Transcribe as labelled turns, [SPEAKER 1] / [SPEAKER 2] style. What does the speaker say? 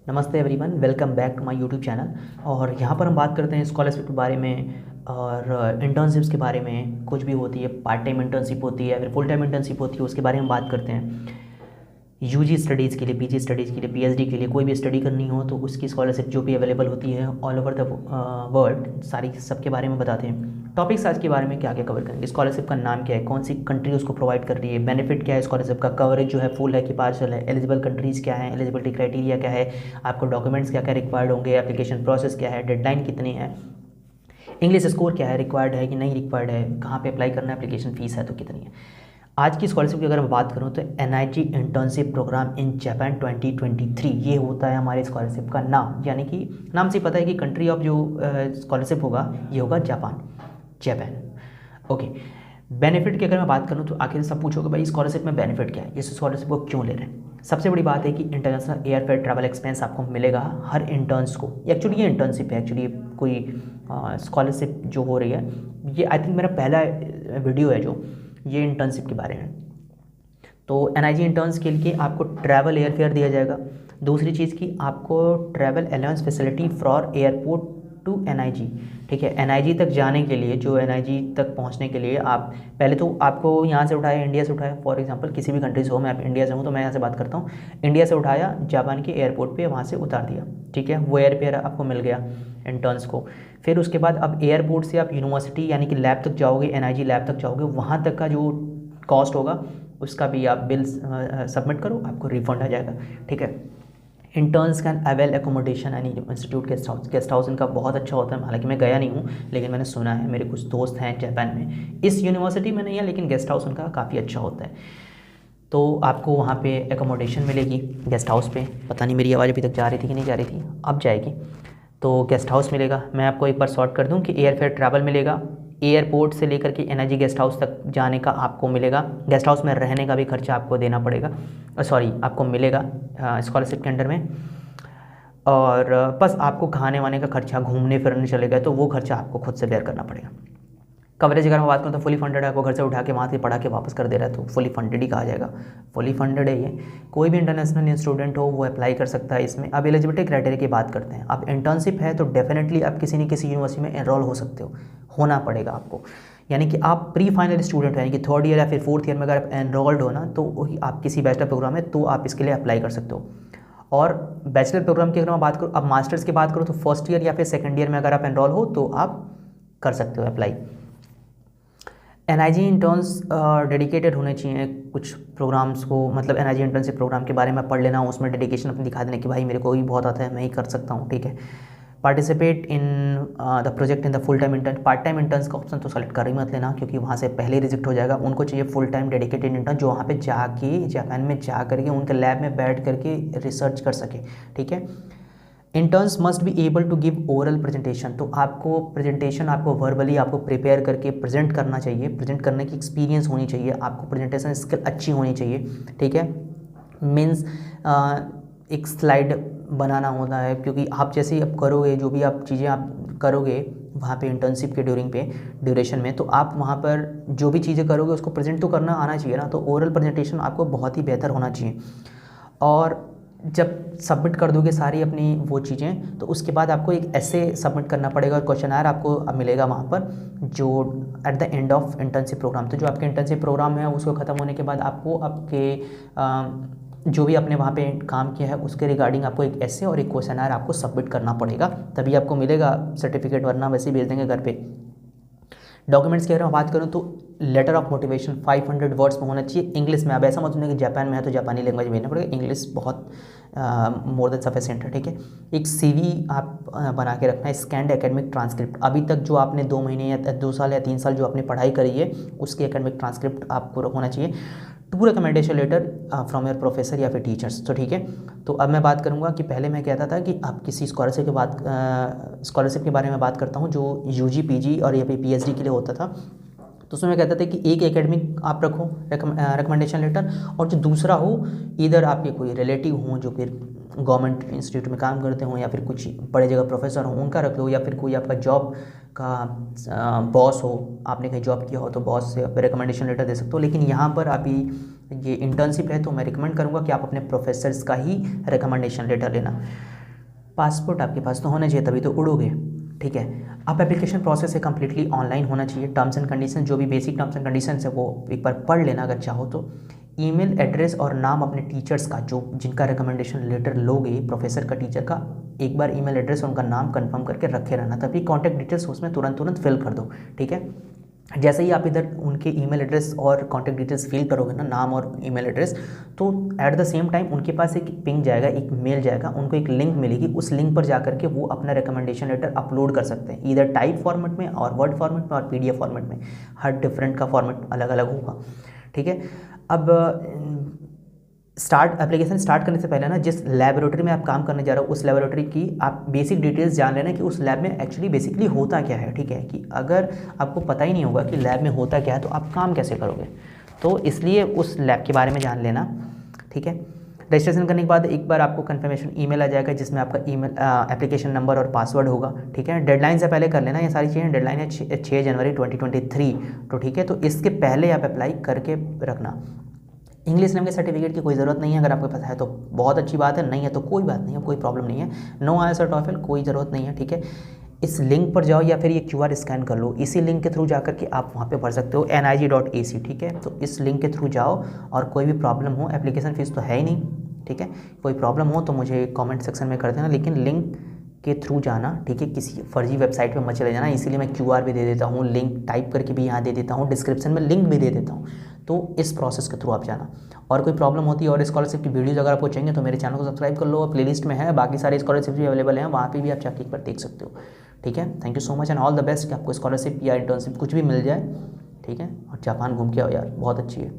[SPEAKER 1] नमस्ते everyone, welcome back to my YouTube channel. और यहाँ पर हम बात करते हैं स्कॉलरशिप के बारे में और इंटर्नशिप्स के बारे में। कुछ भी होती है, पार्ट टाइम इंटर्नशिप होती है, फिर फुल टाइम इंटर्नशिप होती है, उसके बारे में बात करते हैं। यूजी स्टडीज़ के लिए, पीजी स्टडीज़ के लिए, पीएचडी के लिए कोई भी स्टडी करनी हो तो उसकी स्कॉलरशिप जो भी अवेलेबल होती है ऑल ओवर द वर्ल्ड, सारी सबके बारे में बताते हैं। टॉपिक्स आज के बारे में क्या क्या कवर करेंगे, स्कॉलरशिप का नाम क्या है, कौन सी कंट्री उसको प्रोवाइड कर रही है, बेनिफिट क्या है स्कॉलरशिप का, कवरेज जो है फुल है कि पार्शल है, एलिजिबल कंट्रीज़ क्या है, एलिजिबिलिटी क्राइटेरिया क्या है, आपको डॉक्यूमेंट्स क्या क्या रिक्वायर्ड होंगे, एप्लीकेशन प्रोसेस क्या है, डेडलाइन कितनी है, इंग्लिश स्कोर क्या है, रिक्वायर्ड है कि नहीं रिक्वायर्ड है, कहाँ पे अप्लाई करना है, एप्लीकेशन फ़ीस है तो कितनी है। आज की स्कॉलरशिप की अगर मैं बात करूं तो एनआईजी इंटर्नशिप प्रोग्राम इन जापान 2023 ये होता है हमारे स्कॉलरशिप का नाम। यानी कि नाम से पता है कि कंट्री ऑफ जो स्कॉलरशिप होगा ये होगा जापान। ओके, बेनिफिट की अगर मैं बात करूं तो आखिर सब पूछोगे भाई स्कॉलरशिप में बेनिफिट क्या है, इस स्कॉलरशिप को क्यों ले रहे हैं। सबसे बड़ी बात है कि इंटरनेशनल एयरफेयर ट्रैवल एक्सपेंस आपको मिलेगा हर इंटर्न्स को। एक्चुअली ये इंटर्नशिप है, एक्चुअली कोई स्कॉलरशिप जो हो रही है, ये आई थिंक मेरा पहला वीडियो है जो ये इंटर्नशिप के बारे में। तो एनआईजी इंटर्न्स के लिए आपको ट्रैवल एयरफेयर दिया जाएगा। दूसरी चीज़ की आपको travel allowance facility for airport to NIG. ठीक है, एनआईजी तक जाने के लिए, जो एनआईजी तक पहुंचने के लिए आप पहले तो आपको यहाँ से उठाया, इंडिया से उठाया, फॉर एग्जांपल किसी भी कंट्री से हो, मैं इंडिया से हूँ तो मैं यहाँ से बात करता हूँ, इंडिया से उठाया, जापान के एयरपोर्ट पे वहाँ से उतार दिया। ठीक है, वो एयरफेयर आपको मिल गया इंटर्न्स को। फिर उसके बाद अब एयरपोर्ट से आप यूनिवर्सिटी यानी कि लैब तक जाओगे, एनआईजी लैब तक जाओगे, वहाँ तक का जो कॉस्ट होगा उसका भी आप बिल सबमिट करो, आपको रिफंड आ जाएगा। ठीक है, interns can avail accommodation and institute guest house इनका बहुत अच्छा होता है। हालांकि मैं गया नहीं हूँ लेकिन मैंने सुना है, मेरे कुछ दोस्त हैं जापान में, इस यूनिवर्सिटी में नहीं है लेकिन गेस्ट हाउस उनका काफ़ी अच्छा होता है। तो आपको वहाँ पे एकोमोडेशन मिलेगी गेस्ट हाउस पे। पता नहीं मेरी आवाज़ अभी तक जा रही थी कि नहीं जा रही थी, अब जाएगी। तो गेस्ट हाउस मिलेगा। मैं आपको एक बार शॉर्ट कर दूं कि एयरफेयर ट्रैवल मिलेगा, एयरपोर्ट से लेकर के एनआईजी गेस्ट हाउस तक जाने का आपको मिलेगा, गेस्ट हाउस में रहने का भी खर्चा आपको देना पड़ेगा, सॉरी आपको मिलेगा स्कॉलरशिप के अंडर में। और बस आपको खाने वाने का खर्चा, घूमने फिरने चले गए तो वो खर्चा आपको खुद से बेयर करना पड़ेगा। कवरेज अगर मैं बात करूँ तो फुली फंडेड है, आपको घर से उठा के वहाँ से पढ़ा के वापस कर दे रहा है तो फुली फंडेड ही कहा जाएगा। फुली फंडेड है ये, कोई भी इंटरनेशनल स्टूडेंट हो वो अप्लाई कर सकता है इसमें। अब एलिजिबिलिटी क्राइटेरिया की बात करते हैं। अब इंटर्नशिप है तो डेफिनेटली आप किसी न किसी यूनिवर्सिटी में एनरोल हो सकते हो, होना पड़ेगा आपको। यानी कि आप प्री फाइनल स्टूडेंट हो, यानी कि थर्ड ईयर या फिर फोर्थ ईयर में अगर आप एनरोल्ड हो ना तो आप किसी बैचलर प्रोग्राम है तो आप इसके लिए अप्लाई कर सकते हो। और बैचलर प्रोग्राम की अगर मैं बात करूँ, अब मास्टर्स की बात करूँ तो फर्स्ट ईयर या फिर सेकेंड ईयर में अगर आप एनरोल हो तो आप कर सकते हो अप्लाई। एनआईजी इंटर्न्स डेडिकेटेड होने चाहिए कुछ प्रोग्राम्स को, मतलब एनआईजी इंटर्नशिप प्रोग्राम के बारे में पढ़ लेना, उसमें डेडिकेशन अपनी दिखा देने कि भाई मेरे को भी बहुत आता है, मैं ही कर सकता हूँ। ठीक है, participate in the project in the full time intern. Part time interns का ऑप्शन तो सेलेक्ट कर ही मत लेना क्योंकि वहाँ से पहले रिजेक्ट हो जाएगा। उनको चाहिए फुल टाइम डेडिकेटेड इंटर्न जो वहाँ पे जाके जापान में जा करके उनके लैब में बैठ करके रिसर्च कर सके। ठीक है, interns must be able to give oral presentation. तो आपको प्रेजेंटेशन, आपको वर्बली आपको प्रिपेयर करके प्रेजेंट करना चाहिए, प्रेजेंट करने की एक्सपीरियंस होनी चाहिए, आपको प्रेजेंटेशन स्किल अच्छी होनी चाहिए। ठीक है, मीन्स एक स्लाइड बनाना होता है क्योंकि आप जैसे ही आप करोगे, जो भी आप चीज़ें आप करोगे वहाँ पे इंटर्नशिप के ड्यूरेशन में, तो आप वहाँ पर जो भी चीज़ें करोगे उसको प्रेजेंट तो करना आना चाहिए ना। तो ओरल प्रेजेंटेशन आपको बहुत ही बेहतर होना चाहिए। और जब सबमिट कर दोगे सारी अपनी वो चीज़ें तो उसके बाद आपको एक ऐसे सबमिट करना पड़ेगा और क्वेश्चनर आपको मिलेगा वहाँ पर जो at the end of internship program. तो जो आपके इंटर्नशिप प्रोग्राम है उसको ख़त्म होने के बाद आपको आपके जो भी आपने वहाँ पे काम किया है उसके रिगार्डिंग आपको एक ऐसे और एक क्वेश्चनर आपको सबमिट करना पड़ेगा, तभी आपको मिलेगा सर्टिफिकेट, वरना वैसे ही भेज देंगे घर पे। डॉक्यूमेंट्स की अगर मैं बात करूँ तो लेटर ऑफ मोटिवेशन 500 वर्ड्स में होना चाहिए इंग्लिश में। अब ऐसा मत सुनिए कि जापान में है तो जापानी लैंग्वेज में भेजना पड़ेगा, इंग्लिश बहुत मोर देन सफिशिएंट है। ठीक है, एक सीवी आप बना के रखना है, स्कैंड एकेडमिक ट्रांसक्रिप्ट, अभी तक जो आपने 2 महीने या 2 साल या 3 साल जो आपने पढ़ाई करी है उसकी एकेडमिक ट्रांसक्रिप्ट आपको होना चाहिए। 2 recommendation letter from your professor या फिर टीचर्स। तो ठीक है, तो अब मैं बात करूँगा कि पहले मैं कहता था कि आप किसी स्कॉलरशिप के बारे में बात करता हूँ जो यूजी पीजी और या फिर पीएचडी के लिए होता था। तो उसमें मैं कहता था कि एक एकेडमिक आप रखो रिकमेंडेशन लेटर, और जो दूसरा हो इधर आपके कोई रिलेटिव हों जो फिर गवर्नमेंट इंस्टीट्यूट में काम करते हों या फिर कुछ बड़े जगह प्रोफेसर हों उनका रख लो, या फिर कोई आपका जॉब का बॉस हो, आपने कहीं जॉब किया हो तो बॉस से आप रिकमेंडेशन लेटर दे सकते हो। लेकिन यहाँ पर अभी ये इंटर्नशिप है तो मैं रिकमेंड करूँगा कि आप अपने प्रोफेसर्स का ही रिकमेंडेशन लेटर लेना। पासपोर्ट आपके पास तो होना चाहिए, तभी तो उड़ोगे, ठीक है। अब एप्लीकेशन प्रोसेस है कम्प्लीटली ऑनलाइन होना चाहिए। टर्म्स एंड कंडीशन, जो भी बेसिक टर्म्स एंड कंडीशन है वो एक बार पढ़ लेना अगर चाहो तो। ईमेल एड्रेस और नाम अपने टीचर्स का, जो जिनका रिकमेंडेशन लेटर लोगे प्रोफेसर का, टीचर का, एक बार ईमेल एड्रेस और उनका नाम कंफर्म करके रखे रहना, तभी कॉन्टैक्ट डिटेल्स उसमें तुरंत फिल कर दो, ठीक है। जैसे ही आप इधर उनके ईमेल एड्रेस और कॉन्टैक्ट डिटेल्स फिल करोगे ना, नाम और ईमेल एड्रेस, तो एट द सेम टाइम उनके पास एक पिंग जाएगा, एक मेल जाएगा, उनको एक लिंक मिलेगी, उस लिंक पर जाकर के वो अपना रिकमेंडेशन लेटर अपलोड कर सकते हैं, इधर टाइप फॉर्मेट में और वर्ड फॉर्मेट में और पीडीएफ फॉर्मेट में, हर डिफरेंट का फॉर्मेट अलग अलग होगा, ठीक है। अब एप्लीकेशन स्टार्ट करने से पहले ना, जिस लेबोरेटरी में आप काम करने जा रहे हो उस लेबोरेटरी की आप बेसिक डिटेल्स जान लेना कि उस लैब में एक्चुअली बेसिकली होता क्या है, ठीक है। कि अगर आपको पता ही नहीं होगा कि लैब में होता क्या है तो आप काम कैसे करोगे, तो इसलिए उस लैब के बारे में जान लेना, ठीक है। रजिस्ट्रेशन करने के बाद एक बार आपको कंफर्मेशन ईमेल आ जाएगा जिसमें आपका ईमेल, एप्लीकेशन नंबर और पासवर्ड होगा, ठीक है। डेडलाइन से पहले कर लेना ये सारी चीज़ें। डेडलाइन है 6 जनवरी 2023, तो ठीक है, तो इसके पहले आप अप्लाई करके रखना। इंग्लिश लैंग्वेज सर्टिफिकेट की कोई ज़रूरत नहीं है, अगर आपके पास है तो बहुत अच्छी बात है, नहीं है तो कोई बात नहीं है, कोई प्रॉब्लम नहीं है। नो आईएलटीएस और टॉफल कोई ज़रूरत नहीं है, ठीक है। इस लिंक पर जाओ या फिर ये क्यूआर स्कैन कर लो, इसी लिंक के थ्रू जाकर के आप वहाँ पे भर सकते हो nig.ac, ठीक है। तो इस लिंक के थ्रू जाओ और कोई भी प्रॉब्लम हो, एप्लीकेशन फ़ीस तो है ही नहीं, ठीक है। कोई प्रॉब्लम हो तो मुझे कॉमेंट सेक्शन में कर देना, लेकिन लिंक के थ्रू जाना, ठीक है। किसी फर्जी वेबसाइट पे मत चले जाना, इसीलिए मैं क्यूआर भी दे देता हूँ, लिंक टाइप करके भी यहाँ दे देता हूँ, डिस्क्रिप्शन में लिंक भी दे देता हूँ, तो इस प्रोसेस के थ्रू आप जाना। और कोई प्रॉब्लम होती है और स्कॉलरशिप की वीडियोज़ अगर आपको चाहिए तो मेरे चैनल को सब्सक्राइब कर लो, प्लेलिस्ट में है, बाकी सारे स्कॉलरशिप भी अवेलेबल हैं, वहाँ पे भी आप जाके एक बार देख सकते हो, ठीक है। Thank you so much and all the best कि आपको स्कॉलरशिप या इंटर्नशिप कुछ भी मिल जाए, ठीक है। और जापान घूम के आओ यार, बहुत अच्छी है।